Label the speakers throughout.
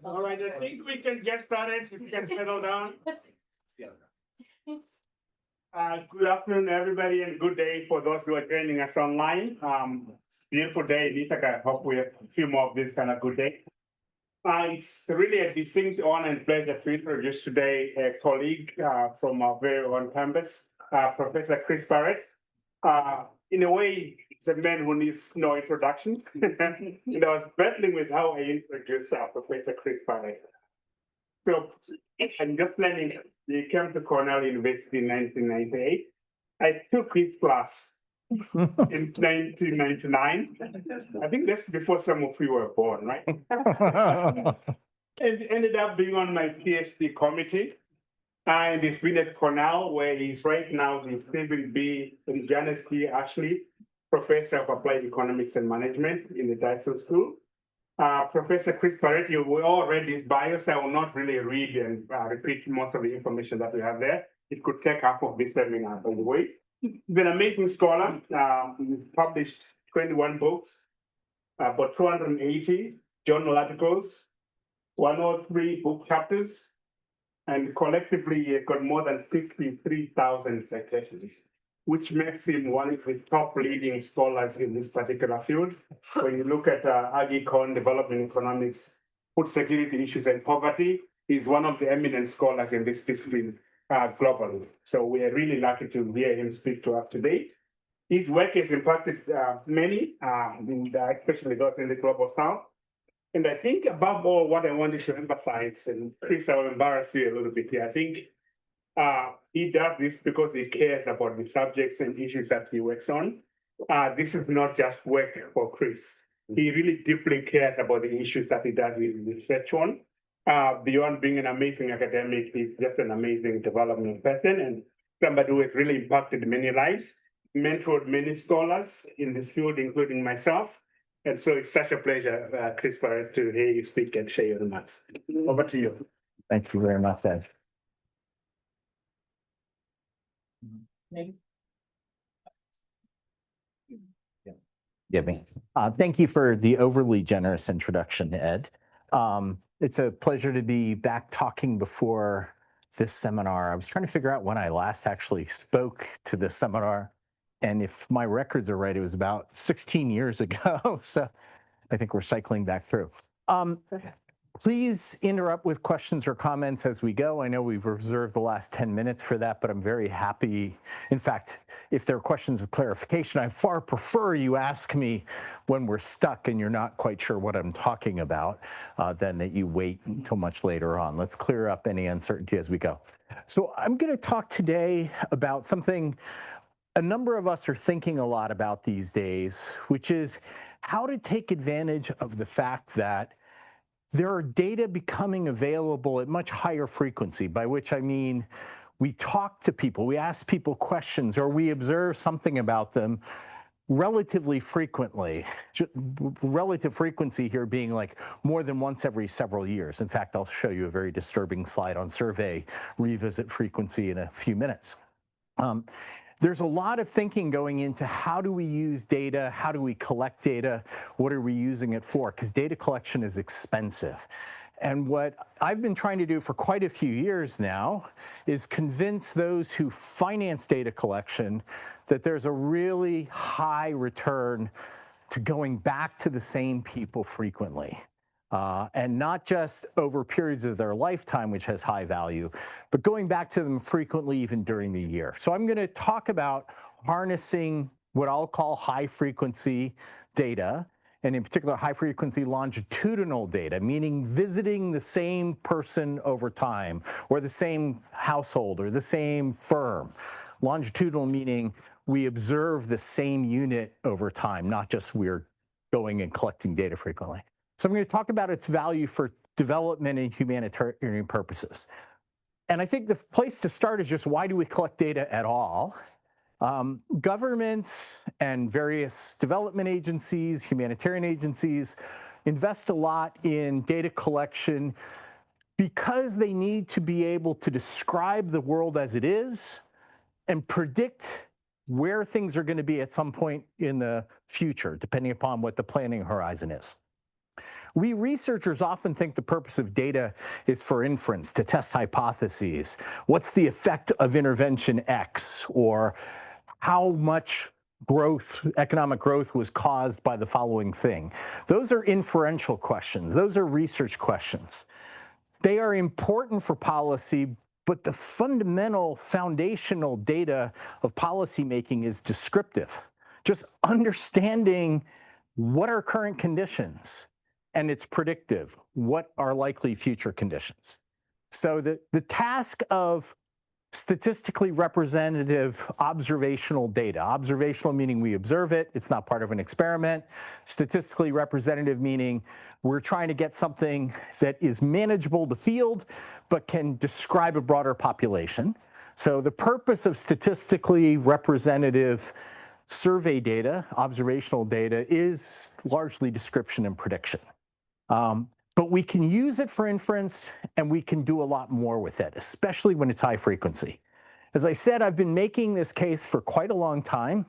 Speaker 1: All right, I think we can get started. If you can settle down. Good afternoon, everybody, and good day for those who are joining us online. It's a beautiful day in Ithaca. I hope we have a few more of this kind of good day. It's really a distinct honor and pleasure to introduce today a colleague from our very own campus, Professor Chris Barrett. In a way, it's a man who needs no introduction. And I was battling with how I introduce Professor Chris Barrett. So I'm just learning, he came to Cornell University in 1998. I took his class in 1999. I think that's before some of you were born, right? And ended up being on my PhD committee. And he's been at Cornell, where he's right now the Stephen B. and Janet C. Ashley Professor of Applied Economics and Management in the Dyson School. Professor Chris Barrett, you will all read his bio, so I will not really read and repeat most of the information that we have there. It could take half of this seminar, by the way. He's an amazing scholar. He's published 21 books, about 280 journal articles, 103 book chapters, and collectively he's got more than 63,000 citations, which makes him one of the top leading scholars in this particular field. When you look at ag-econ, development economics, food security issues, and poverty, he's one of the eminent scholars in this discipline globally. So we are really lucky to hear him speak to us today. His work has impacted many, especially those in the global south. And I think above all, what I wanted to emphasize, and Chris, I will embarrass you a little bit here, I think he does this because he cares about the subjects and issues that he works on. This is not just work for Chris. He really deeply cares about the issues that he does his research on. Beyond being an amazing academic, he's just an amazing development person and somebody who has really impacted many lives, mentored many scholars in this field, including myself. And so it's such a pleasure, Chris Barrett, to hear you speak and share your remarks. Over to you.
Speaker 2: Thank you very much, Ed. Thank you for the overly generous introduction, Ed. It's a pleasure to be back talking before this seminar. I was trying to figure out when I last actually spoke to this seminar, and if my records are right, it was about 16 years ago. So I think we're cycling back through. Please interrupt with questions or comments as we go. I know we've reserved the last 10 minutes for that, but I'm very happy. In fact, if there are questions of clarification, I far prefer you ask me when we're stuck and you're not quite sure what I'm talking about, than that you wait until much later on. Let's clear up any uncertainty as we go. So I'm going to talk today about something a number of us are thinking a lot about these days, which is how to take advantage of the fact that there are data becoming available at much higher frequency, by which I mean we talk to people, we ask people questions, or we observe something about them relatively frequently. Relative frequency here being like more than once every several years. In fact, I'll show you a very disturbing slide on survey revisit frequency in a few minutes. There's a lot of thinking going into how do we use data, how do we collect data, what are we using it for? Because data collection is expensive. And what I've been trying to do for quite a few years now is convince those who finance data collection that there's a really high return to going back to the same people frequently. And not just over periods of their lifetime, which has high value, but going back to them frequently even during the year. So I'm going to talk about harnessing what I'll call high frequency data, and in particular high frequency longitudinal data, meaning visiting the same person over time, or the same household, or the same firm. Longitudinal meaning we observe the same unit over time, not just we're going and collecting data frequently. So I'm going to talk about its value for development and humanitarian purposes. And I think the place to start is just why do we collect data at all? Governments and various development agencies, humanitarian agencies, invest a lot in data collection because they need to be able to describe the world as it is and predict where things are going to be at some point in the future, depending upon what the planning horizon is. We researchers often think the purpose of data is for inference, to test hypotheses. What's the effect of intervention X, or how much growth, economic growth, was caused by the following thing? Those are inferential questions. Those are research questions. They are important for policy, but the fundamental foundational data of policymaking is descriptive. Just understanding what are current conditions, and it's predictive. What are likely future conditions? So the task of statistically representative observational data. Observational meaning we observe it, it's not part of an experiment. Statistically representative meaning we're trying to get something that is manageable to field, but can describe a broader population. So the purpose of statistically representative survey data, observational data, is largely description and prediction. But we can use it for inference, and we can do a lot more with it, especially when it's high frequency. As I said, I've been making this case for quite a long time.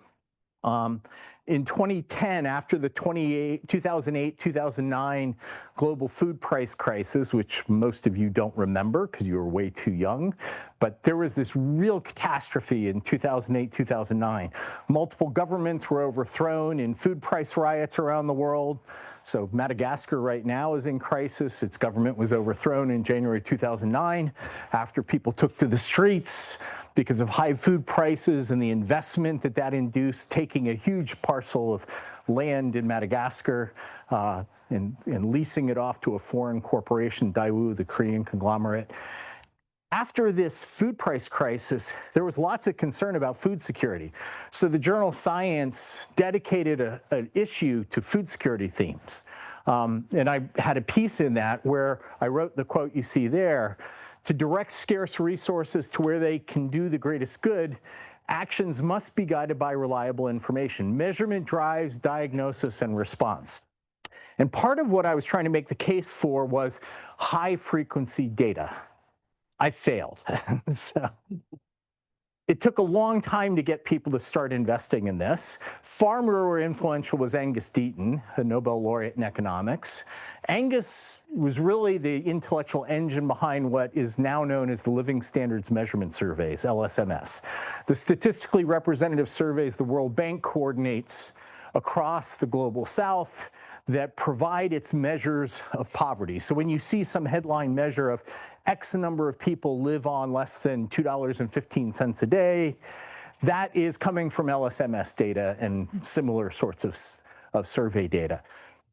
Speaker 2: In 2010, after the 2008-2009 global food price crisis, which most of you don't remember because you were way too young, but there was this real catastrophe in 2008-2009. Multiple governments were overthrown in food price riots around the world. So Madagascar right now is in crisis. Its government was overthrown in January 2009 after people took to the streets because of high food prices and the investment that induced, taking a huge parcel of land in Madagascar and leasing it off to a foreign corporation, Daewoo, the Korean conglomerate. After this food price crisis, there was lots of concern about food security. So the journal Science dedicated an issue to food security themes. And I had a piece in that where I wrote the quote you see there: to direct scarce resources to where they can do the greatest good, actions must be guided by reliable information. Measurement drives diagnosis and response. And part of what I was trying to make the case for was high frequency data. I failed. So it took a long time to get people to start investing in this. Far more influential was Angus Deaton, a Nobel laureate in economics. Angus was really the intellectual engine behind what is now known as the Living Standards Measurement Surveys, LSMS. The statistically representative surveys the World Bank coordinates across the global south that provide its measures of poverty. So when you see some headline measure of X number of people live on less than $2.15 a day, that is coming from LSMS data and similar sorts of survey data.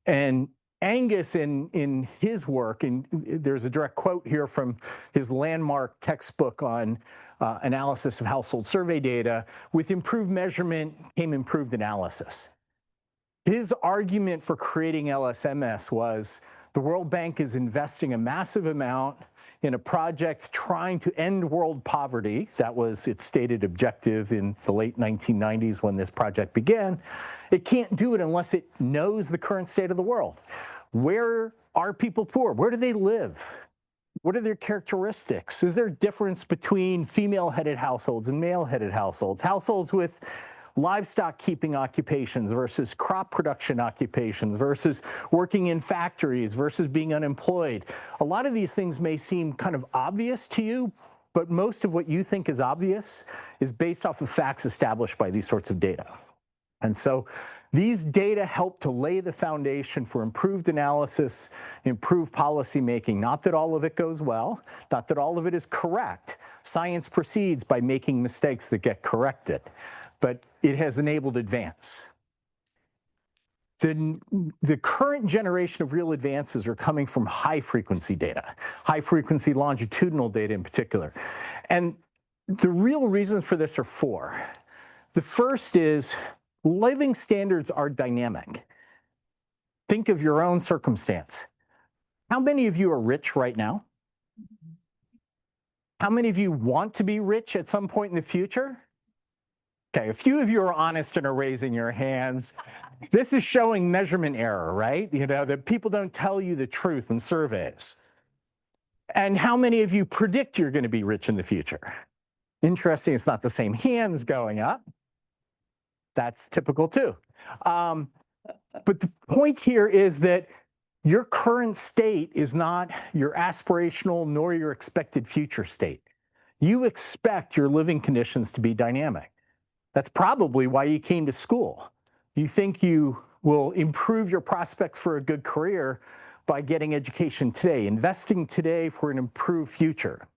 Speaker 2: And Angus, in his work, and there's a direct quote here from his landmark textbook on analysis of household survey data, with improved measurement came improved analysis. His argument for creating LSMS was the World Bank is investing a massive amount in a project trying to end world poverty. That was its stated objective in the late 1990s when this project began. It can't do it unless it knows the current state of the world. Where are people poor? Where do they live? What are their characteristics? Is there a difference between female-headed households and male-headed households? Households with livestock keeping occupations versus crop production occupations versus working in factories versus being unemployed. A lot of these things may seem kind of obvious to you, but most of what you think is obvious is based off of facts established by these sorts of data. And so these data help to lay the foundation for improved analysis, improved policy making. Not that all of it goes well, not that all of it is correct. Science proceeds by making mistakes that get corrected, but it has enabled advance. The current generation of real advances are coming from high frequency data, high frequency longitudinal data in particular. And the real reasons for this are four. The first is living standards are dynamic. Think of your own circumstance. How many of you are rich right now? How many of you want to be rich at some point in the future? Okay, a few of you are honest and are raising your hands. This is showing measurement error, right? You know, that people don't tell you the truth in surveys. And how many of you predict you're going to be rich in the future? Interesting, it's not the same hands going up. That's typical too. But the point here is that your current state is not your aspirational nor your expected future state. You expect your living conditions to be dynamic. That's probably why you came to school. You think you will improve your prospects for a good career by getting education today, investing today for an improved future.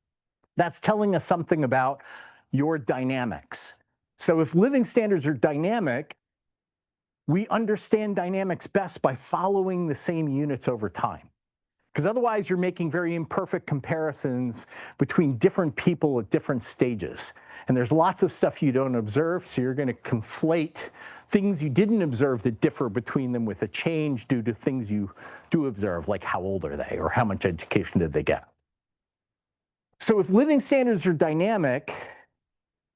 Speaker 2: That's telling us something about your dynamics. So if living standards are dynamic, we understand dynamics best by following the same units over time. Because otherwise you're making very imperfect comparisons between different people at different stages. And there's lots of stuff you don't observe, so you're going to conflate things you didn't observe that differ between them with a change due to things you do observe, like how old are they or how much education did they get. So if living standards are dynamic,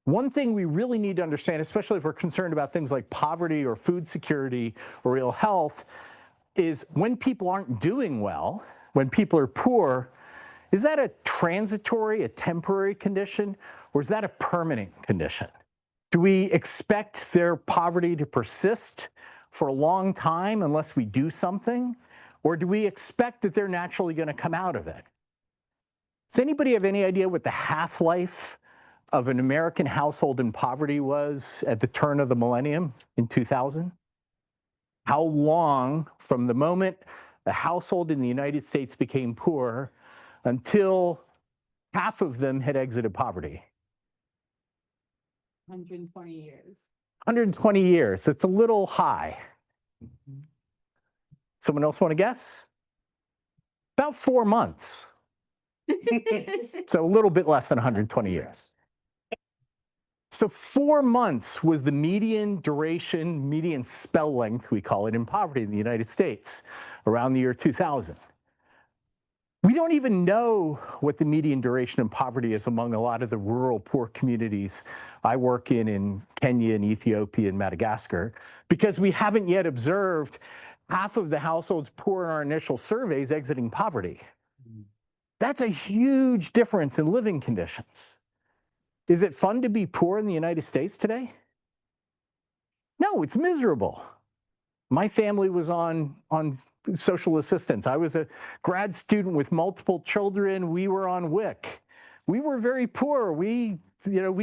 Speaker 2: one thing we really need to understand, especially if we're concerned about things like poverty or food security or ill health, is when people aren't doing well, when people are poor, is that a transitory, a temporary condition, or is that a permanent condition? Do we expect their poverty to persist for a long time unless we do something? Or do we expect that they're naturally going to come out of it? Does anybody have any idea what the half-life of an American household in poverty was at the turn of the millennium in 2000? How long from the moment a household in the United States became poor until half of them had exited poverty?
Speaker 3: 120 years.
Speaker 2: 120 years. It's a little high. Someone else want to guess? About 4 months. So a little bit less than 120 years. So 4 months was the median duration, median spell length, we call it, in poverty in the United States around the year 2000. We don't even know what the median duration in poverty is among a lot of the rural poor communities I work in Kenya and Ethiopia and Madagascar, because we haven't yet observed half of the households poor in our initial surveys exiting poverty. That's a huge difference in living conditions. Is it fun to be poor in the United States today? No, it's miserable. My family was on social assistance. I was a grad student with multiple children. We were on WIC. We were very poor. We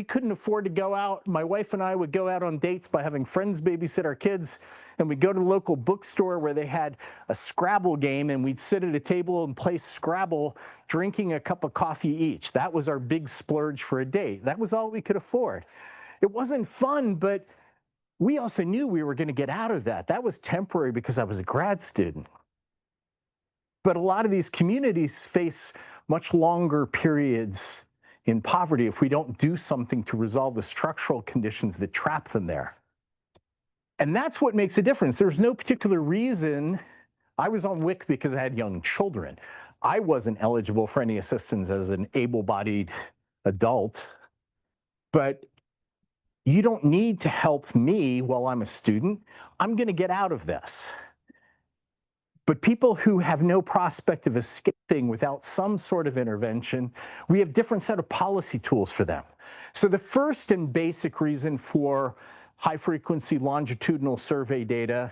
Speaker 2: couldn't afford to go out. My wife and I would go out on dates by having friends babysit our kids, and we'd go to the local bookstore where they had a Scrabble game, and we'd sit at a table and play Scrabble, drinking a cup of coffee each. That was our big splurge for a date. That was all we could afford. It wasn't fun, but we also knew we were going to get out of that. That was temporary because I was a grad student. But a lot of these communities face much longer periods in poverty if we don't do something to resolve the structural conditions that trap them there. And that's what makes a difference. There's no particular reason. I was on WIC because I had young children. I wasn't eligible for any assistance as an able-bodied adult. But you don't need to help me while I'm a student. I'm going to get out of this. But people who have no prospect of escaping without some sort of intervention, we have different set of policy tools for them. So the first and basic reason for high-frequency longitudinal survey data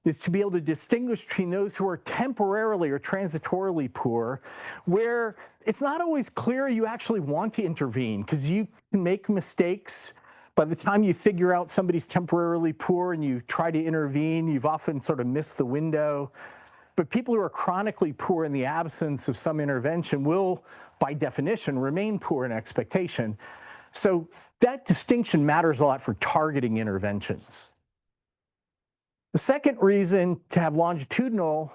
Speaker 2: is to be able to distinguish between those who are temporarily or transitorily poor, where it's not always clear you actually want to intervene, because you can make mistakes. By the time you figure out somebody's temporarily poor and you try to intervene, you've often sort of missed the window. But people who are chronically poor in the absence of some intervention will, by definition, remain poor in expectation. So that distinction matters a lot for targeting interventions. The second reason to have longitudinal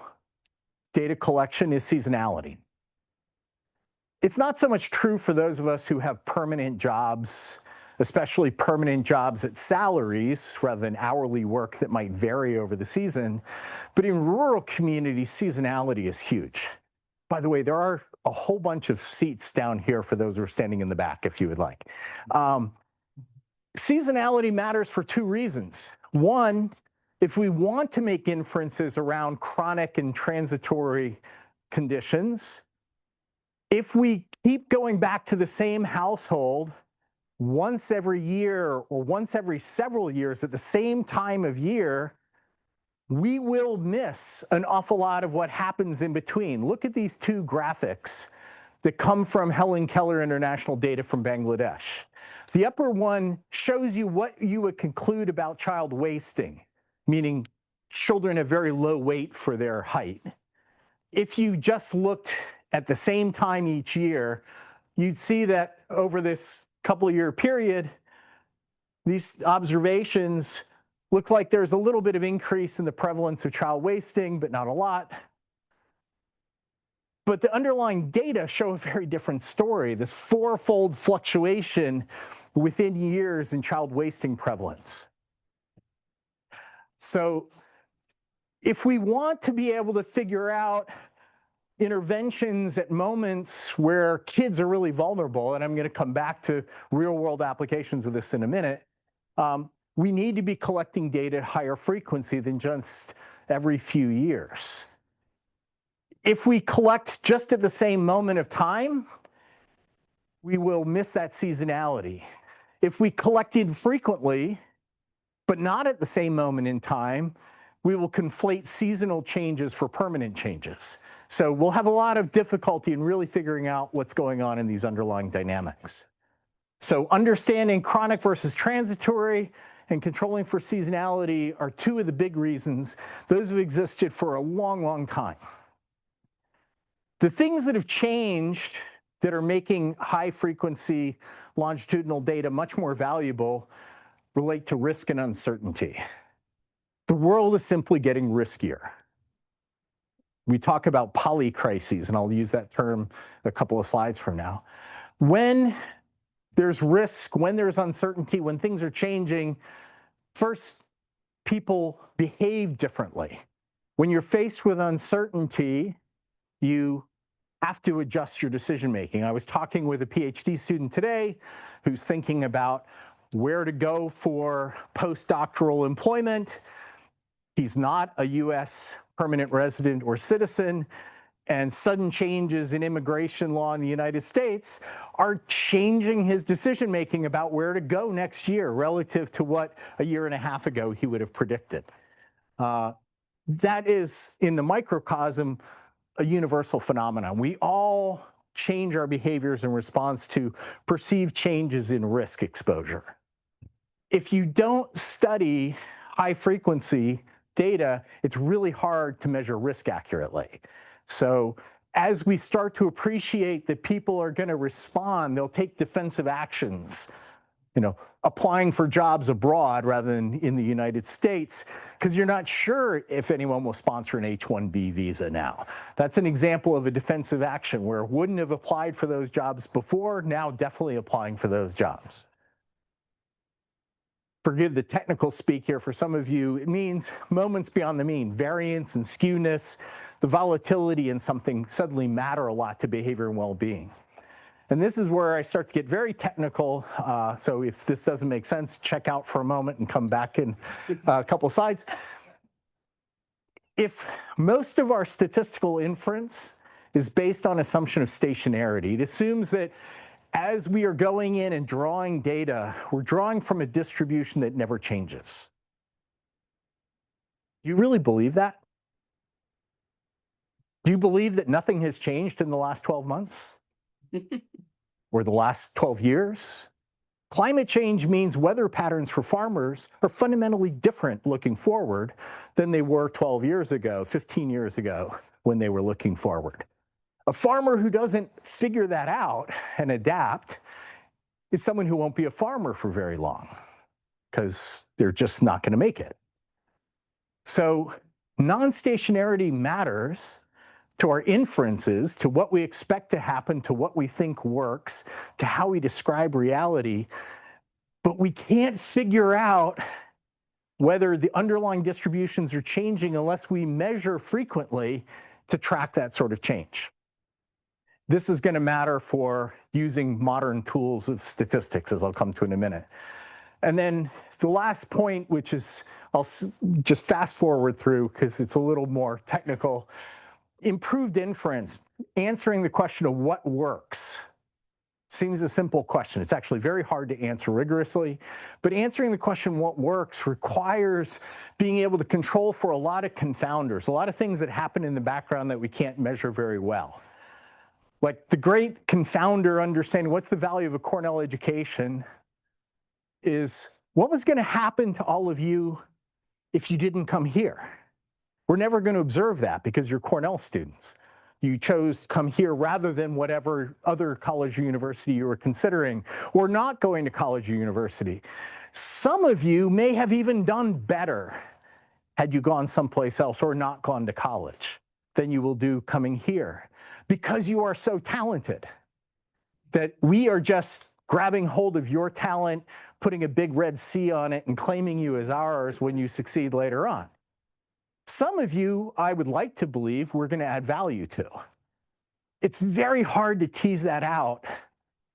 Speaker 2: data collection is seasonality. It's not so much true for those of us who have permanent jobs, especially permanent jobs at salaries rather than hourly work that might vary over the season. But in rural communities, seasonality is huge. By the way, there are a whole bunch of seats down here for those who are standing in the back, if you would like. Seasonality matters for two reasons. One, if we want to make inferences around chronic and transitory conditions, if we keep going back to the same household once every year or once every several years at the same time of year, we will miss an awful lot of what happens in between. Look at these two graphics that come from Helen Keller International data from Bangladesh. The upper one shows you what you would conclude about child wasting, meaning children have very low weight for their height. If you just looked at the same time each year, you'd see that over this couple of year period, these observations look like there's a little bit of increase in the prevalence of child wasting, but not a lot. But the underlying data show a very different story, this fourfold fluctuation within years in child wasting prevalence. So if we want to be able to figure out interventions at moments where kids are really vulnerable, and I'm going to come back to real world applications of this in a minute, we need to be collecting data at higher frequency than just every few years. If we collect just at the same moment of time, we will miss that seasonality. If we collected frequently, but not at the same moment in time, we will conflate seasonal changes for permanent changes. So we'll have a lot of difficulty in really figuring out what's going on in these underlying dynamics. So understanding chronic versus transitory and controlling for seasonality are two of the big reasons. Those have existed for a long, long time. The things that have changed that are making high frequency longitudinal data much more valuable relate to risk and uncertainty. The world is simply getting riskier. We talk about polycrises, and I'll use that term a couple of slides from now. When there's risk, when there's uncertainty, when things are changing, first, people behave differently. When you're faced with uncertainty, you have to adjust your decision making. I was talking with a PhD student today who's thinking about where to go for postdoctoral employment. He's not a US permanent resident or citizen, and sudden changes in immigration law in the United States are changing his decision making about where to go next year relative to what a year and a half ago he would have predicted. That is, in the microcosm, a universal phenomenon. We all change our behaviors in response to perceived changes in risk exposure. If you don't study high frequency data, it's really hard to measure risk accurately. So as we start to appreciate that people are going to respond, they'll take defensive actions, applying for jobs abroad rather than in the United States, because you're not sure if anyone will sponsor an H-1B visa now. That's an example of a defensive action where wouldn't have applied for those jobs before, now definitely applying for those jobs. Forgive the technical speak here for some of you. It means moments beyond the mean, variance and skewness, the volatility in something suddenly matter a lot to behavior and well-being. And this is where I start to get very technical. So if this doesn't make sense, check out for a moment and come back in a couple slides. If most of our statistical inference is based on assumption of stationarity, it assumes that as we are going in and drawing data, we're drawing from a distribution that never changes. Do you really believe that? Do you believe that nothing has changed in the last 12 months? Or the last 12 years? Climate change means weather patterns for farmers are fundamentally different looking forward than they were 12 years ago, 15 years ago, when they were looking forward. A farmer who doesn't figure that out and adapt is someone who won't be a farmer for very long because they're just not going to make it. So non-stationarity matters to our inferences, to what we expect to happen, to what we think works, to how we describe reality. But we can't figure out whether the underlying distributions are changing unless we measure frequently to track that sort of change. This is going to matter for using modern tools of statistics, as I'll come to in a minute. And then the last point, which is, I'll just fast forward through because it's a little more technical. Improved inference, answering the question of what works. Seems a simple question. It's actually very hard to answer rigorously, but answering the question what works requires being able to control for a lot of confounders, a lot of things that happen in the background that we can't measure very well. Like the great confounder understanding what's the value of a Cornell education is what was going to happen to all of you if you didn't come here. We're never going to observe that because you're Cornell students. You chose to come here rather than whatever other college or university you were considering, or not going to college or university. Some of you may have even done better had you gone someplace else or not gone to college than you will do coming here, because you are so talented that we are just grabbing hold of your talent, putting a big red C on it, and claiming you as ours when you succeed later on. Some of you, I would like to believe, we're going to add value to. It's very hard to tease that out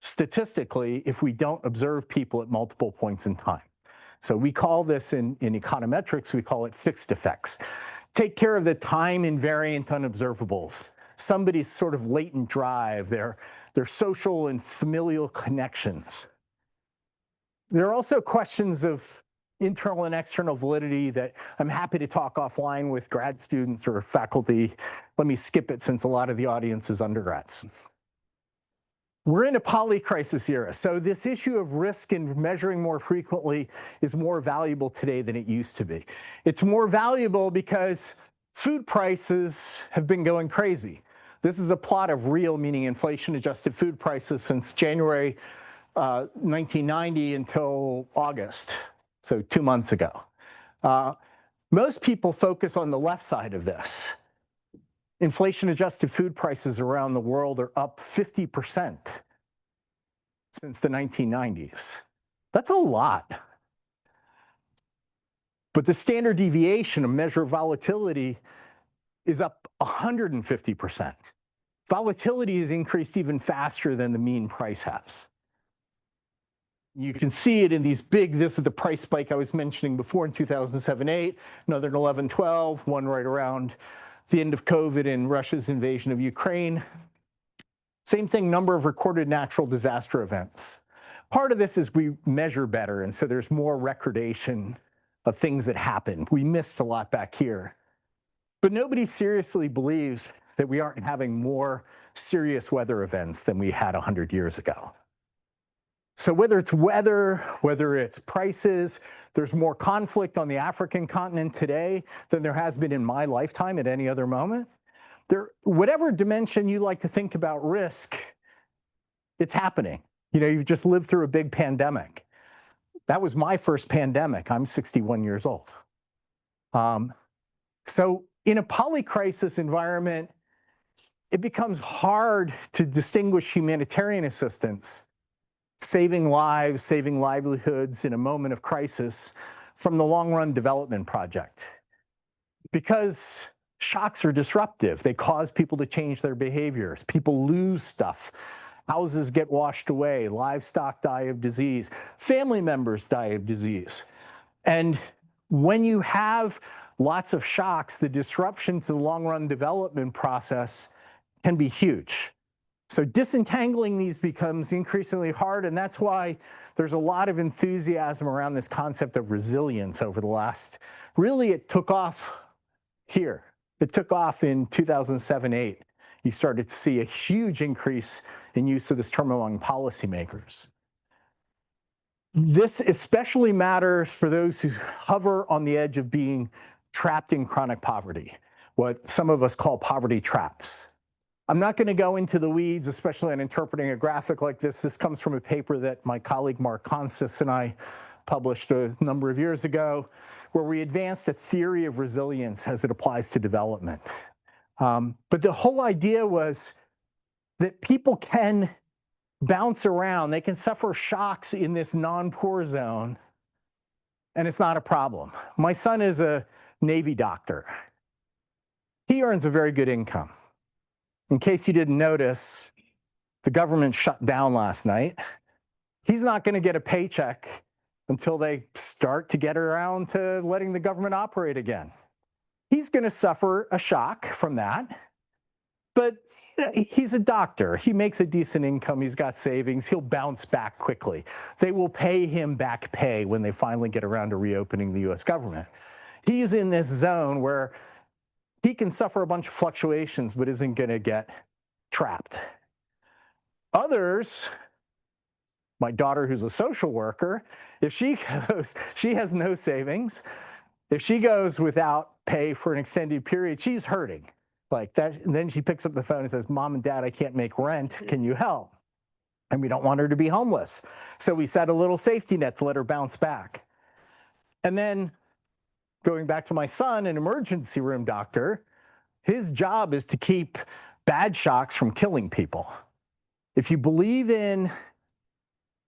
Speaker 2: statistically if we don't observe people at multiple points in time. So we call this in econometrics, we call it fixed effects. Take care of the time invariant unobservables, somebody's sort of latent drive, their social and familial connections. There are also questions of internal and external validity that I'm happy to talk offline with grad students or faculty. Let me skip it since a lot of the audience is undergrads. We're in a polycrisis era, so this issue of risk and measuring more frequently is more valuable today than it used to be. It's more valuable because food prices have been going crazy. This is a plot of real, meaning inflation-adjusted food prices since January 1990 until August. So 2 months ago. Most people focus on the left side of this. Inflation-adjusted food prices around the world are up 50% since the 1990s. That's a lot. But the standard deviation, a measure of volatility, is up 150%. Volatility has increased even faster than the mean price has. You can see it in these big, this is the price spike I was mentioning before in 2007-8, another in 11-12, one right around the end of COVID and Russia's invasion of Ukraine. Same thing, number of recorded natural disaster events. Part of this is we measure better, and so there's more recordation of things that happened. We missed a lot back here. But nobody seriously believes that we aren't having more serious weather events than we had 100 years ago. So whether it's weather, whether it's prices, there's more conflict on the African continent today than there has been in my lifetime at any other moment. Whatever dimension you like to think about risk, it's happening. You know, you've just lived through a big pandemic. That was my first pandemic. I'm 61 years old. So in a polycrisis environment, it becomes hard to distinguish humanitarian assistance, saving lives, saving livelihoods in a moment of crisis, from the long-run development project. Because shocks are disruptive. They cause people to change their behaviors. People lose stuff. Houses get washed away. Livestock die of disease. Family members die of disease. And when you have lots of shocks, the disruption to the long-run development process can be huge. So disentangling these becomes increasingly hard, and that's why there's a lot of enthusiasm around this concept of resilience over the last, really it took off here. It took off in 2007-8. You started to see a huge increase in use of this term among policymakers. This especially matters for those who hover on the edge of being trapped in chronic poverty, what some of us call poverty traps. I'm not going to go into the weeds, especially on interpreting a graphic like this. This comes from a paper that my colleague Mark Constas and I published a number of years ago, where we advanced a theory of resilience as it applies to development. But the whole idea was that people can bounce around. They can suffer shocks in this non-poor zone, and it's not a problem. My son is a Navy doctor. He earns a very good income. In case you didn't notice, the government shut down last night. He's not going to get a paycheck until they start to get around to letting the government operate again. He's going to suffer a shock from that. But he's a doctor. He makes a decent income. He's got savings. He'll bounce back quickly. They will pay him back pay when they finally get around to reopening the US government. He's in this zone where he can suffer a bunch of fluctuations, but isn't going to get trapped. Others, my daughter who's a social worker, if she goes, she has no savings. If she goes without pay for an extended period, she's hurting. Like that, and then she picks up the phone and says, "Mom and Dad, I can't make rent. Can you help?" And we don't want her to be homeless. So we set a little safety net to let her bounce back. And then going back to my son, an emergency room doctor, his job is to keep bad shocks from killing people. If you believe in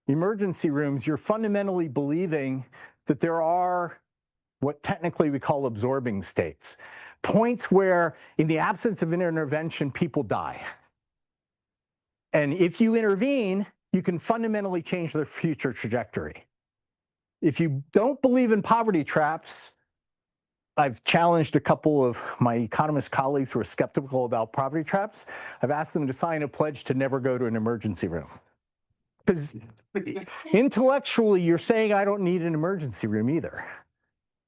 Speaker 2: emergency rooms, you're fundamentally believing that there are what technically we call absorbing states, points where in the absence of an intervention, people die. And if you intervene, you can fundamentally change their future trajectory. If you don't believe in poverty traps, I've challenged a couple of my economist colleagues who are skeptical about poverty traps. I've asked them to sign a pledge to never go to an emergency room. Because intellectually, you're saying I don't need an emergency room either.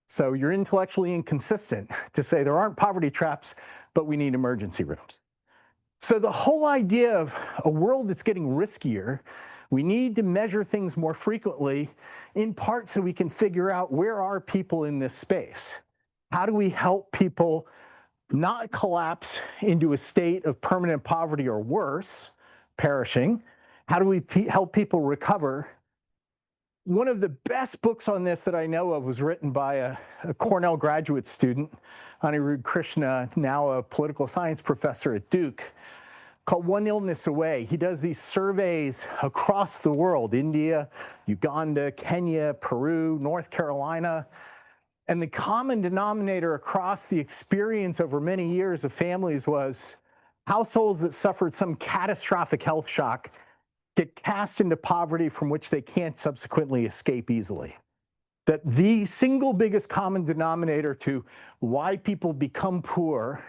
Speaker 2: So you're intellectually inconsistent to say there aren't poverty traps, but we need emergency rooms. So the whole idea of a world that's getting riskier, we need to measure things more frequently, in part so we can figure out where are people in this space. How do we help people not collapse into a state of permanent poverty or worse, perishing? How do we help people recover? One of the best books on this that I know of was written by a Cornell graduate student, Anirudh Krishna, now a political science professor at Duke, called One Illness Away. He does these surveys across the world, India, Uganda, Kenya, Peru, North Carolina. And the common denominator across the experience over many years of families was households that suffered some catastrophic health shock get cast into poverty from which they can't subsequently escape easily. That the single biggest common denominator to why people become poor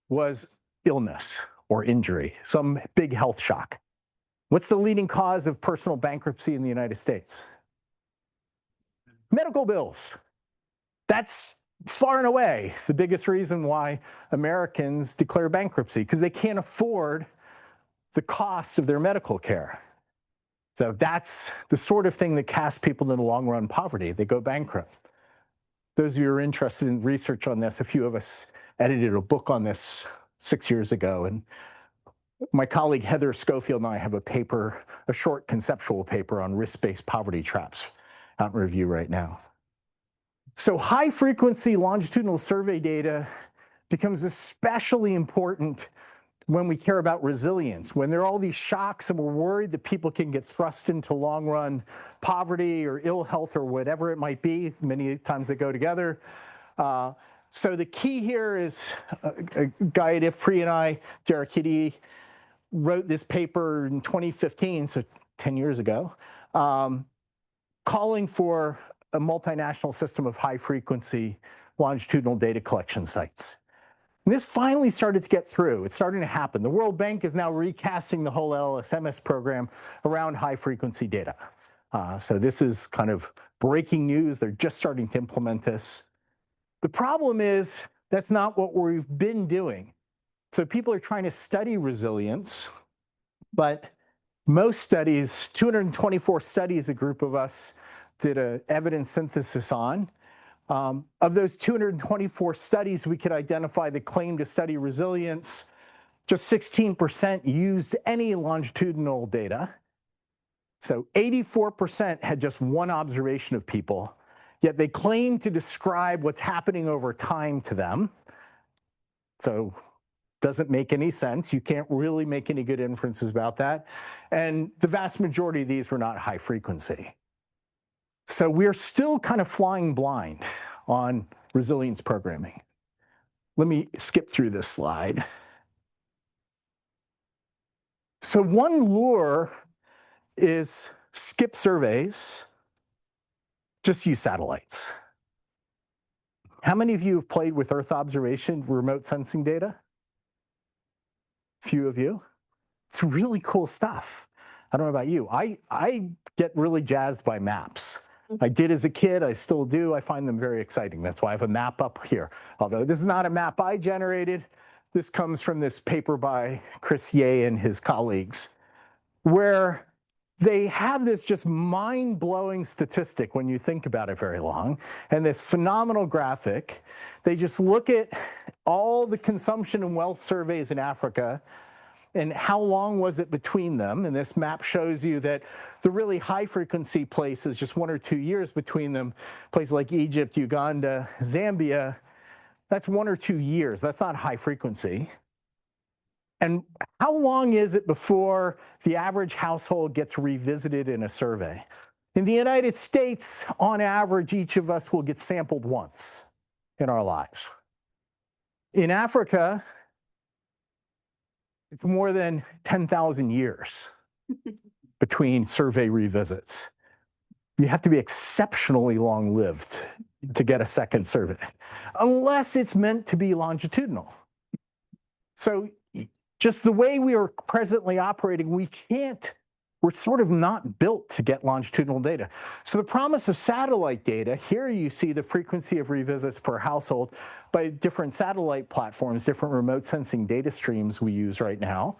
Speaker 2: was illness or injury, some big health shock. What's the leading cause of personal bankruptcy in the United States? Medical bills. That's far and away the biggest reason why Americans declare bankruptcy, because they can't afford the cost of their medical care. So that's the sort of thing that casts people in the long run poverty. They go bankrupt. Those of you who are interested in research on this, a few of us edited a book on this 6 years ago. And my colleague Heather Schofield and I have a paper, a short conceptual paper on risk-based poverty traps out in review right now. So high frequency longitudinal survey data becomes especially important when we care about resilience, when there are all these shocks and we're worried that people can get thrust into long-run poverty or ill health or whatever it might be. Many times they go together. So the key here is a guy at IFPRI and I, Derek Hiddey, wrote this paper in 2015, so 10 years ago, calling for a multinational system of high-frequency longitudinal data collection sites. And this finally started to get through. It's starting to happen. The World Bank is now recasting the whole LSMS program around high-frequency data. So this is kind of breaking news. They're just starting to implement this. The problem is that's not what we've been doing. So people are trying to study resilience, but most studies, 224 studies, a group of us did an evidence synthesis on. Of those 224 studies, we could identify the claim to study resilience. Just 16% used any longitudinal data. So 84% had just one observation of people, yet they claim to describe what's happening over time to them. So doesn't make any sense. You can't really make any good inferences about that. And the vast majority of these were not high frequency. So we're still kind of flying blind on resilience programming. Let me skip through this slide. So one lure is skip surveys, just use satellites. How many of you have played with Earth observation remote sensing data? few of you. It's really cool stuff. I don't know about you. I get really jazzed by maps. I did as a kid, I still do. I find them very exciting. That's why I have a map up here. Although this is not a map I generated. This comes from this paper by Chris Ye and his colleagues, where they have this just mind-blowing statistic when you think about it very long, and this phenomenal graphic. They just look at all the consumption and wealth surveys in Africa and how long was it between them. And this map shows you that the really high frequency places, just 1 or 2 years between them, places like Egypt, Uganda, Zambia, that's 1 or 2 years. That's not high frequency. And how long is it before the average household gets revisited in a survey? In the United States, on average, each of us will get sampled once in our lives. In Africa, it's more than 10,000 years between survey revisits. You have to be exceptionally long-lived to get a second survey, unless it's meant to be longitudinal. So just the way we are presently operating, we're sort of not built to get longitudinal data. So the promise of satellite data, here you see the frequency of revisits per household by different satellite platforms, different remote sensing data streams we use right now.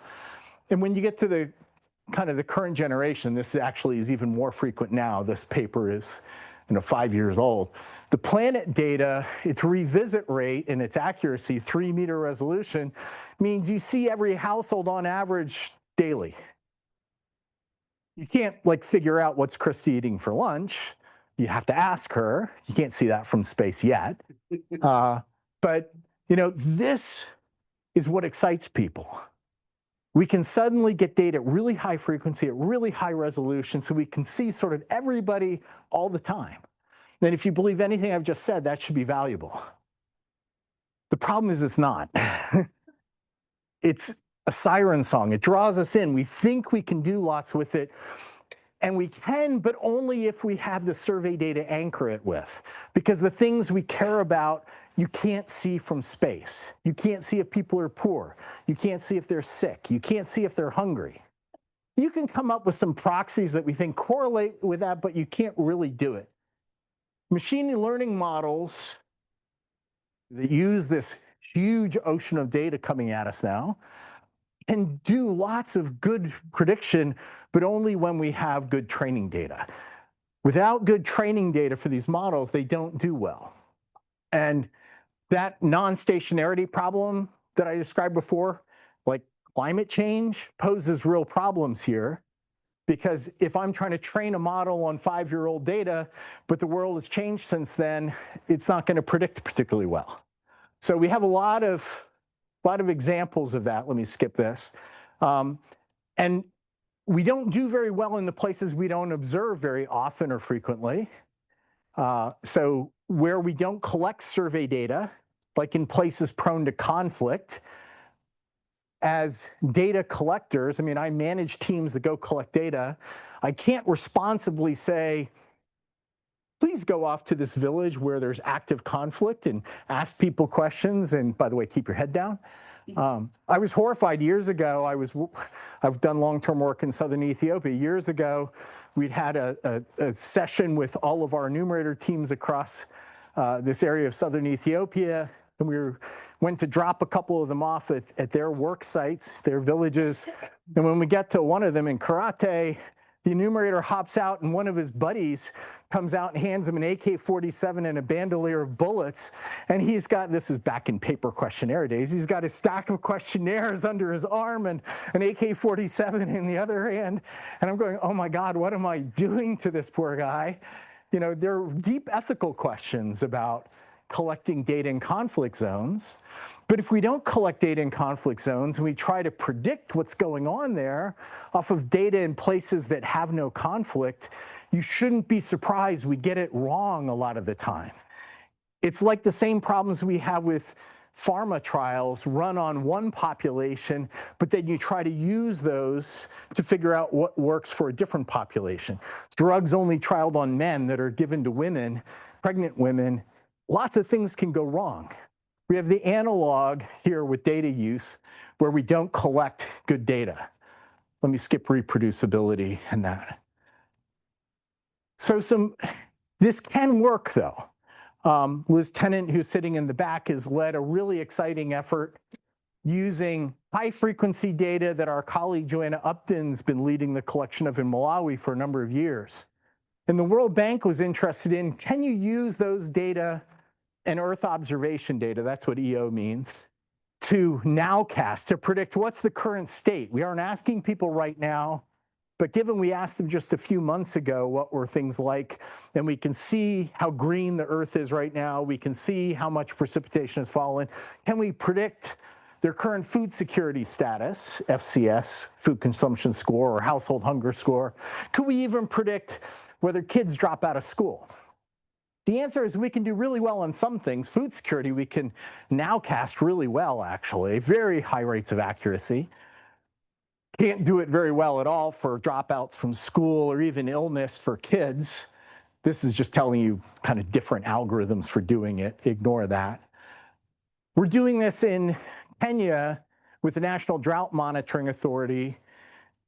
Speaker 2: And when you get to the kind of the current generation, this actually is even more frequent now. This paper is 5 years old. The planet data, its revisit rate and its accuracy, 3-meter resolution, means you see every household on average daily. You can't figure out what's Christy eating for lunch. You have to ask her. You can't see that from space yet. But this is what excites people. We can suddenly get data at really high frequency, at really high resolution, so we can see sort of everybody all the time. And if you believe anything I've just said, that should be valuable. The problem is it's not. It's a siren song. It draws us in. We think we can do lots with it, and we can, but only if we have the survey data anchor it with. Because the things we care about, you can't see from space. You can't see if people are poor. You can't see if they're sick. You can't see if they're hungry. You can come up with some proxies that we think correlate with that, but you can't really do it. Machine learning models that use this huge ocean of data coming at us now can do lots of good prediction, but only when we have good training data. Without good training data for these models, they don't do well. And that non-stationarity problem that I described before, like climate change, poses real problems here. Because if I'm trying to train a model on 5-year-old data, but the world has changed since then, it's not going to predict particularly well. So we have a lot of examples of that. Let me skip this. And we don't do very well in the places we don't observe very often or frequently. So where we don't collect survey data, like in places prone to conflict, as data collectors, I manage teams that go collect data. I can't responsibly say, please go off to this village where there's active conflict and ask people questions. And by the way, keep your head down. I was horrified years ago. I've done long-term work in southern Ethiopia. Years ago, we'd had a session with all of our enumerator teams across this area of southern Ethiopia. And we went to drop a couple of them off at their work sites, their villages. And when we get to one of them in Karate, the enumerator hops out and one of his buddies comes out and hands him an AK-47 and a bandolier of bullets. And he's got, this is back in paper questionnaire days, he's got a stack of questionnaires under his arm and an AK-47 in the other hand. And I'm going, oh my God, what am I doing to this poor guy? There are deep ethical questions about collecting data in conflict zones. But if we don't collect data in conflict zones and we try to predict what's going on there off of data in places that have no conflict, you shouldn't be surprised we get it wrong a lot of the time. It's like the same problems we have with pharma trials run on one population, but then you try to use those to figure out what works for a different population. Drugs only trialed on men that are given to women, pregnant women. Lots of things can go wrong. We have the analog here with data use, where we don't collect good data. Let me skip reproducibility and that. So this can work, though. Liz Tennant, who's sitting in the back, has led a really exciting effort using high-frequency data that our colleague Joanna Upton's been leading the collection of in Malawi for a number of years. And the World Bank was interested in, can you use those data and Earth observation data, that's what EO means, to nowcast, to predict what's the current state. We aren't asking people right now, but given we asked them just a few months ago what were things like, and we can see how green the Earth is right now, we can see how much precipitation has fallen, can we predict their current food security status, FCS, food consumption score, or household hunger score? Could we even predict whether kids drop out of school? The answer is we can do really well on some things. Food security, we can nowcast really well, actually, very high rates of accuracy. Can't do it very well at all for dropouts from school or even illness for kids. This is just telling you kind of different algorithms for doing it. Ignore that. We're doing this in Kenya with the National Drought Monitoring Authority,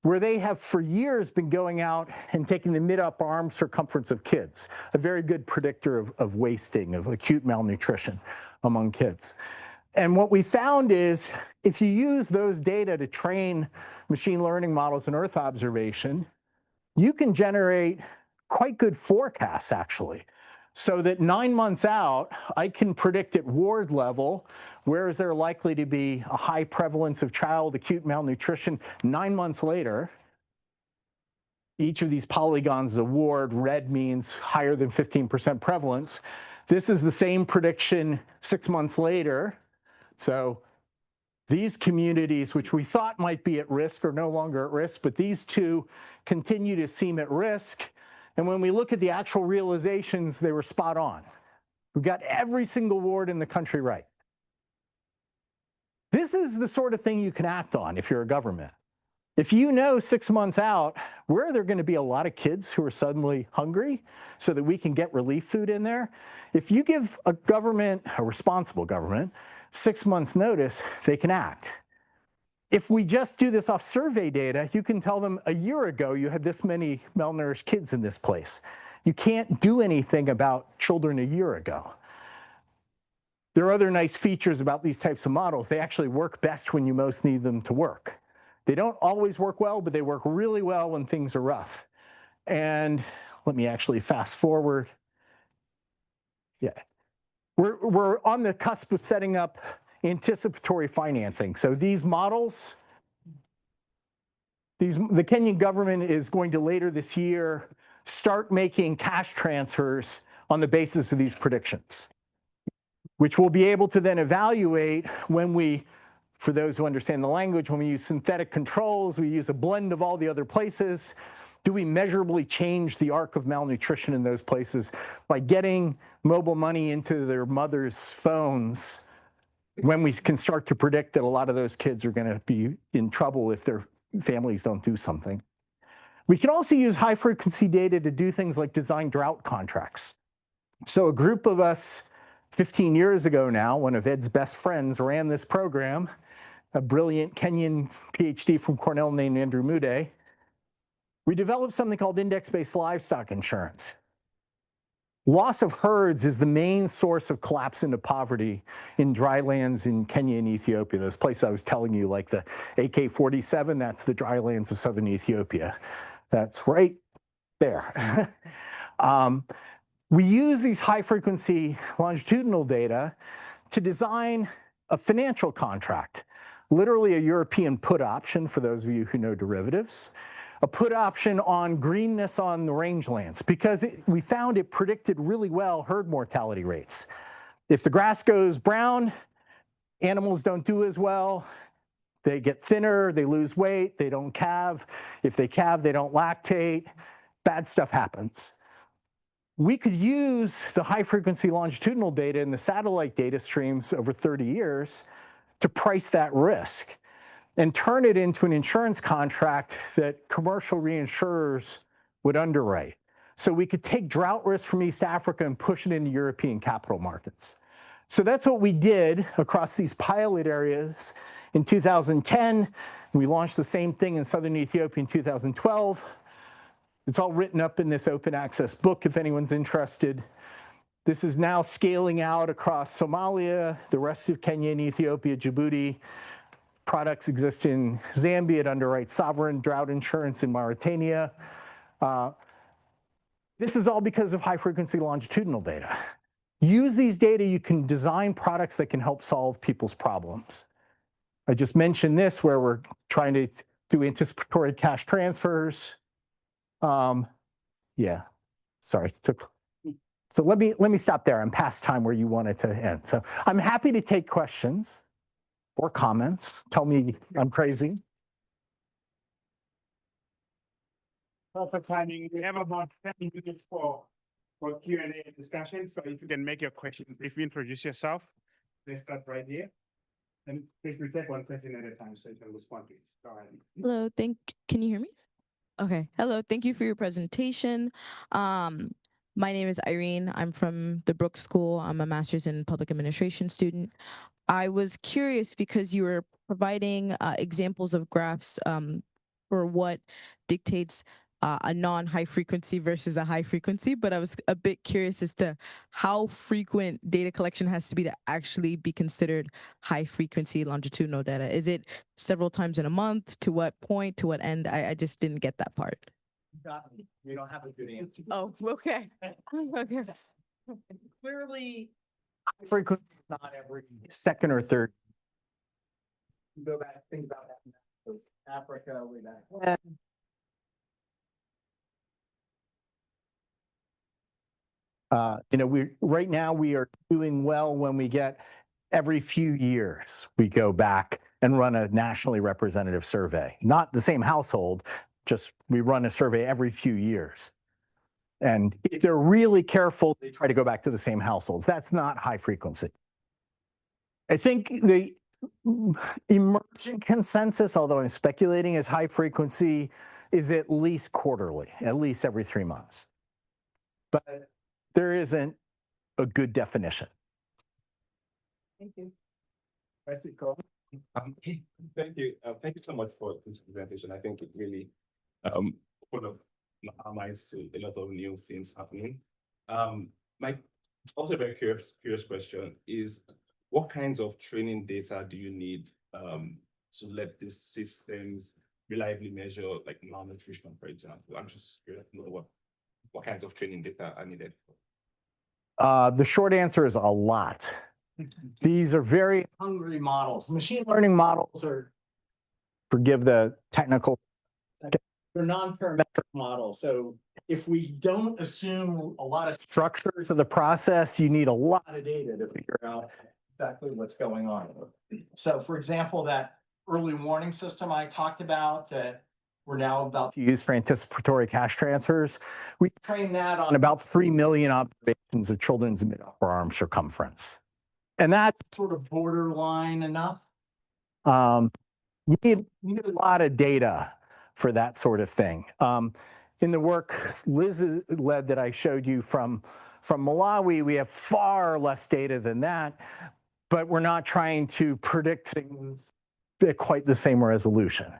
Speaker 2: where they have for years been going out and taking the mid-upper arm circumference of kids, a very good predictor of wasting, of acute malnutrition among kids. And what we found is if you use those data to train machine learning models in Earth observation, you can generate quite good forecasts, actually. So that 9 months out, I can predict at ward level, where is there likely to be a high prevalence of child acute malnutrition 9 months later. Each of these polygons is a ward. Red means higher than 15% prevalence. This is the same prediction 6 months later. So these communities, which we thought might be at risk, are no longer at risk, but these two continue to seem at risk. And when we look at the actual realizations, they were spot on. We got every single ward in the country right. This is the sort of thing you can act on if you're a government. If you know 6 months out, where are there going to be a lot of kids who are suddenly hungry so that we can get relief food in there? If you give a government, a responsible government, 6 months notice, they can act. If we just do this off survey data, you can tell them a year ago you had this many malnourished kids in this place. You can't do anything about children a year ago. There are other nice features about these types of models. They actually work best when you most need them to work. They don't always work well, but they work really well when things are rough. And let me actually fast forward. Yeah. We're on the cusp of setting up anticipatory financing. So these models, the Kenyan government is going to later this year start making cash transfers on the basis of these predictions, which we'll be able to then evaluate when we, for those who understand the language, when we use synthetic controls, we use a blend of all the other places. Do we measurably change the arc of malnutrition in those places by getting mobile money into their mothers' phones when we can start to predict that a lot of those kids are going to be in trouble if their families don't do something? We can also use high-frequency data to do things like design drought contracts. So a group of us 15 years ago now, one of Ed's best friends ran this program, a brilliant Kenyan PhD from Cornell named Andrew Mude. We developed something called index-based livestock insurance. Loss of herds is the main source of collapse into poverty in dry lands in Kenya and Ethiopia. Those places I was telling you, like the AK-47, that's the dry lands of southern Ethiopia. That's right there. We use these high-frequency longitudinal data to design a financial contract, literally a European put option for those of you who know derivatives, a put option on greenness on the rangelands, because we found it predicted really well herd mortality rates. If the grass goes brown, animals don't do as well. They get thinner, they lose weight, they don't calve. If they calve, they don't lactate. Bad stuff happens. We could use the high-frequency longitudinal data and the satellite data streams over 30 years to price that risk and turn it into an insurance contract that commercial reinsurers would underwrite. So we could take drought risk from East Africa and push it into European capital markets. So that's what we did across these pilot areas in 2010. We launched the same thing in southern Ethiopia in 2012. It's all written up in this open access book if anyone's interested. This is now scaling out across Somalia, the rest of Kenya and Ethiopia, Djibouti. Products exist in Zambia. It underwrites sovereign drought insurance in Mauritania. This is all because of high frequency longitudinal data. Use these data, you can design products that can help solve people's problems. I just mentioned this where we're trying to do anticipatory cash transfers. Yeah, sorry. So let me stop there. I'm past time where you wanted to end. So I'm happy to take questions or comments. Tell me I'm crazy.
Speaker 1: Perfect timing. We have about 10 minutes for Q&A discussion. So if you can make your question, if you introduce yourself, let's start right here. And please we take one question at a time so you can respond to it. Go ahead.
Speaker 3: Hello, can you hear me? Okay. Hello, thank you for your presentation. My name is Irene. I'm from the Brooks School. I'm a master's in public administration student. I was curious because you were providing examples of graphs for what dictates a non-high frequency versus a high frequency, but I was a bit curious as to how frequent data collection has to be to actually be considered high frequency longitudinal data. Is it several times in a month? To what point? To what end? I just didn't get that part.
Speaker 2: You don't have a good answer.
Speaker 3: Oh, okay. Okay.
Speaker 2: Clearly, frequency is not every second or third. Go back, think about that. Africa, way back when. Right now we are doing well when we get every few years, we go back and run a nationally representative survey. Not the same household, just we run a survey every few years. And if they're really careful, they try to go back to the same households. That's not high frequency. I think the emerging consensus, although I'm speculating, is high frequency is at least quarterly, at least every 3 months. But there isn't a good definition.
Speaker 3: Thank you.
Speaker 1: Thank you.
Speaker 4: Thank you. Thank you so much for this presentation. I think it really opened up our minds to a lot of new things happening. My also very curious question is, what kinds of training data do you need to let these systems reliably measure like malnutrition, for example? I'm just curious to know what kinds of training data are needed.
Speaker 2: The short answer is a lot. These are very hungry models. Machine learning models are, forgive the technical, they're non-parametric models. So if we don't assume a lot of structure to the process, you need a lot of data to figure out exactly what's going on. So for example, that early warning system I talked about that we're now about to use for anticipatory cash transfers, we trained that on about 3 million observations of children's mid-upper arm circumference. And that's sort of borderline enough. You need a lot of data for that sort of thing. In the work Liz led that I showed you from Malawi, we have far less data than that, but we're not trying to predict things at quite the same resolution.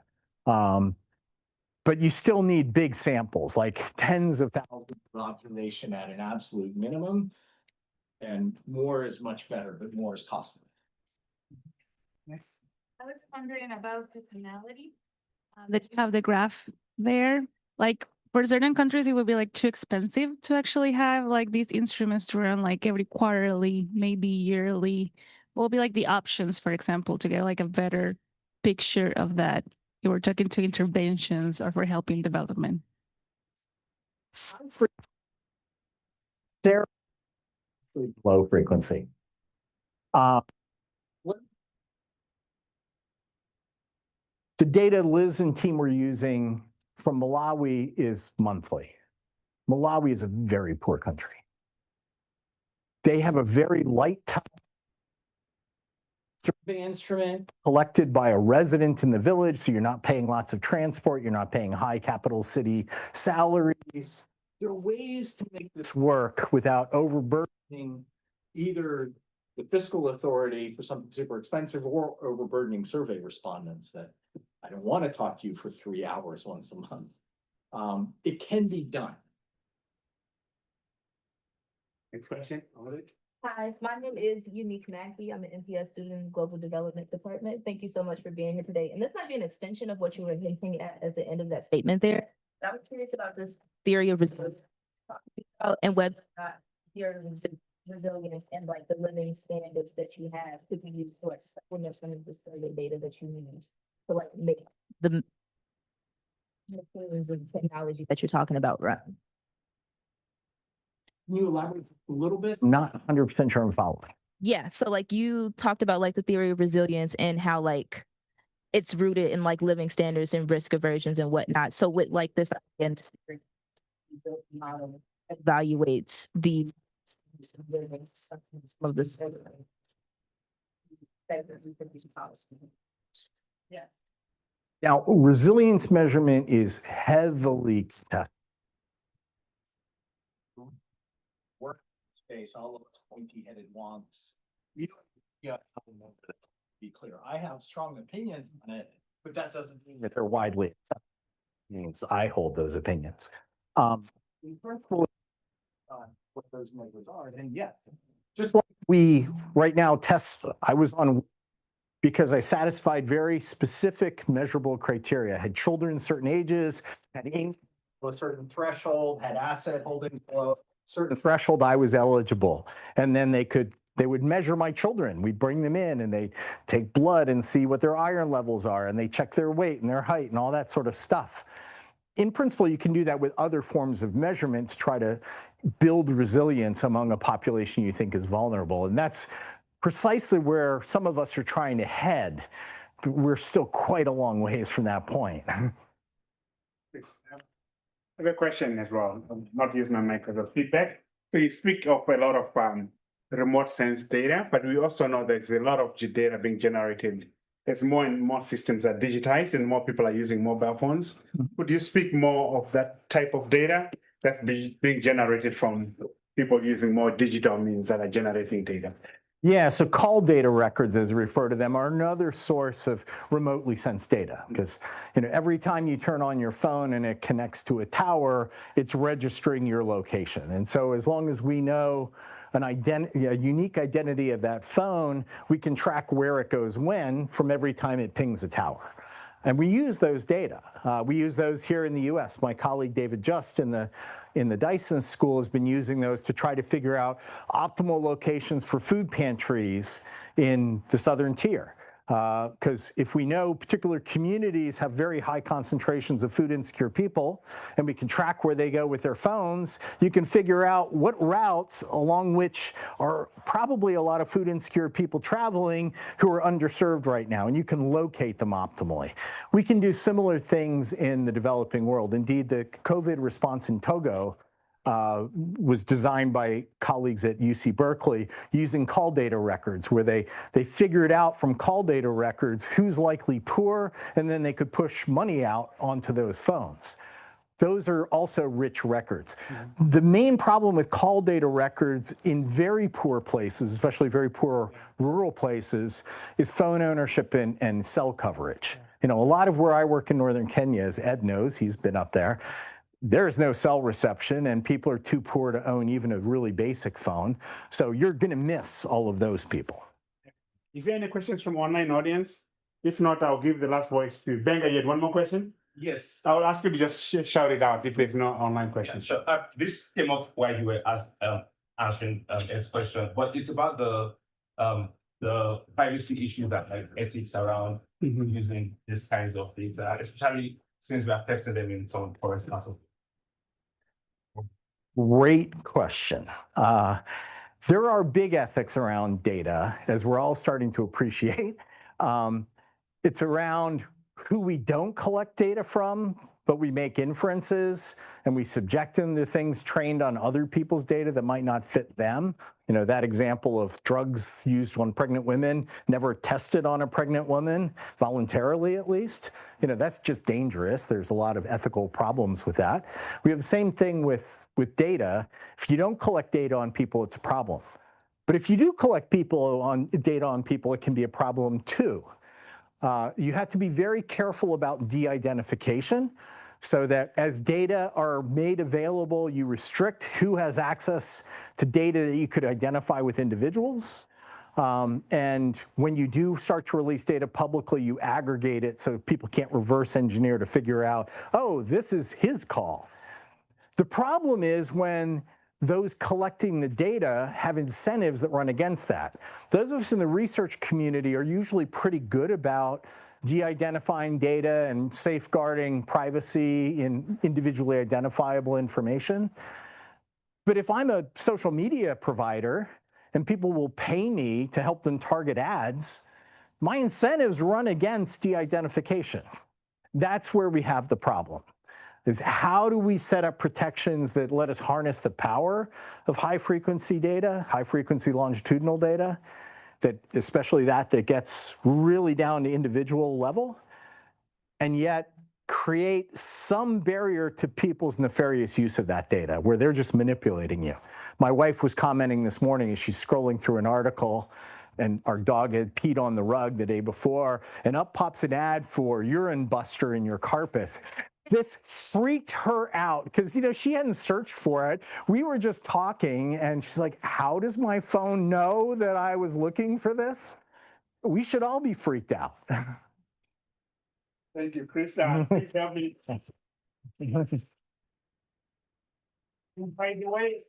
Speaker 2: But you still need big samples, like tens of thousands of observation at an absolute minimum. And more is much better, but more is costly.
Speaker 5: I was wondering about seasonality. That you have the graph there. Like for certain countries, it would be like too expensive to actually have like these instruments to run like every quarterly, maybe yearly. What will be like the options, for example, to get like a better picture of that? You were talking to interventions or for helping development.
Speaker 2: Low frequency. The data Liz and team were using from Malawi is monthly. Malawi is a very poor country. They have a very light survey instrument collected by a resident in the village, so you're not paying lots of transport, you're not paying high capital city salaries. There are ways to make this work without overburdening either the the fiscal authority for something super expensive or overburdening survey respondents that I don't want to talk to you for 3 hours once a month. It can be done.
Speaker 1: Next question.
Speaker 6: Hi, my name is Unique Mackey. I'm an MPS student in Global Development Department. Thank you so much for being here today. And this might be an extension of what you were hinting at the end of that statement there. But I was curious about this theory of resilience and whether or not your resilience and like the living standards that you have could be used to like supplement some of the survey data that you need to like make the technology that you're talking about, right?
Speaker 2: Can you elaborate a little bit? Not 100% sure I'm following.
Speaker 3: Yeah. So like you talked about like the theory of resilience and how like it's rooted in like living standards and risk aversions and whatnot. So with like this again, this model evaluates the some of the
Speaker 6: Yeah.
Speaker 2: Now, resilience measurement is heavily contested. Workspace, all of us pointy-headed wonks. You don't, yeah, to be clear. I have strong opinions on it, but that doesn't mean that they're widely accepted. It means I hold those opinions. In terms of what those measures are, and yeah, just like we right now test, I was on because I satisfied very specific measurable criteria. I had children certain ages, had income a certain threshold, had asset holdings below a certain threshold, I was eligible. And then they would measure my children. We'd bring them in and they take blood and see what their iron levels are, and they check their weight and their height and all that sort of stuff. In principle, you can do that with other forms of measurement to try to build resilience among a population you think is vulnerable. And that's precisely where some of us are trying to head. We're still quite a long ways from that point.
Speaker 1: I have a question as well. I'm not using my mic as a feedback. So you speak of a lot of remote sense data, but we also know there's a lot of data being generated as more and more systems are digitized and more people are using mobile phones. Would you speak more of that type of data that's being generated from people using more digital means that are generating data?
Speaker 2: Yeah, so call data records, as we refer to them, are another source of remotely sensed data, because every time you turn on your phone and it connects to a tower, it's registering your location. And so as long as we know a unique identity of that phone, we can track where it goes when from every time it pings a tower. And we use those data. We use those here in the US. My colleague David Just in the Dyson School has been using those to try to figure out optimal locations for food pantries in the southern tier. Because if we know particular communities have very high concentrations of food insecure people, and we can track where they go with their phones, you can figure out what routes along which are probably a lot of food insecure people traveling who are underserved right now, and you can locate them optimally. We can do similar things in the developing world. Indeed, the COVID response in Togo was designed by colleagues at UC Berkeley using call data records, where they figured out from call data records who's likely poor, and then they could push money out onto those phones. Those are also rich records. Mm-hmm. The main problem with call data records in very poor places, especially very poor rural places, is phone ownership and cell coverage. A lot of where I work in northern Kenya, as Ed knows, he's been up there, there's no cell reception and people are too poor to own even a really basic phone. So you're going to miss all of those people.
Speaker 1: Is there any questions from online audience? If not, I'll give the last voice to Benga. You had one more question?
Speaker 4: Yes.
Speaker 1: I'll ask you to just shout it out if there's no online questions.
Speaker 4: Yeah, sure. This came up while you were answering Ed's question, but it's about the privacy issues that like ethics around using these kinds of data, especially since we have tested them in some forest parts of.
Speaker 2: Great question. There are big ethics around data, as we're all starting to appreciate. It's around who we don't collect data from, but we make inferences and we subject them to things trained on other people's data that might not fit them. That example of drugs used on pregnant women, never tested on a pregnant woman, voluntarily at least. That's just dangerous. There's a lot of ethical problems with that. We have the same thing with data. If you don't collect data on people, it's a problem. But if you do collect data on people, it can be a problem too. You have to be very careful about de-identification so that as data are made available, you restrict who has access to data that you could identify with individuals. And when you do start to release data publicly, you aggregate it so people can't reverse engineer to figure out, oh, this is his call. The problem is when those collecting the data have incentives that run against that. Those of us in the research community are usually pretty good about de-identifying data and safeguarding privacy in individually identifiable information. But if I'm a social media provider and people will pay me to help them target ads, my incentives run against de-identification. That's where we have the problem. Is how do we set up protections that let us harness the power of high-frequency data, high-frequency longitudinal data, that especially that gets really down to individual level, and yet create some barrier to people's nefarious use of that data, where they're just manipulating you. My wife was commenting this morning as she's scrolling through an article, and our dog had peed on the rug the day before, and up pops an ad for urine buster in your carpet. This freaked her out because, she hadn't searched for it. We were just talking and she's like, how does my phone know that I was looking for this? We should all be freaked out.
Speaker 1: Thank you, Chris. Please help me. By the way,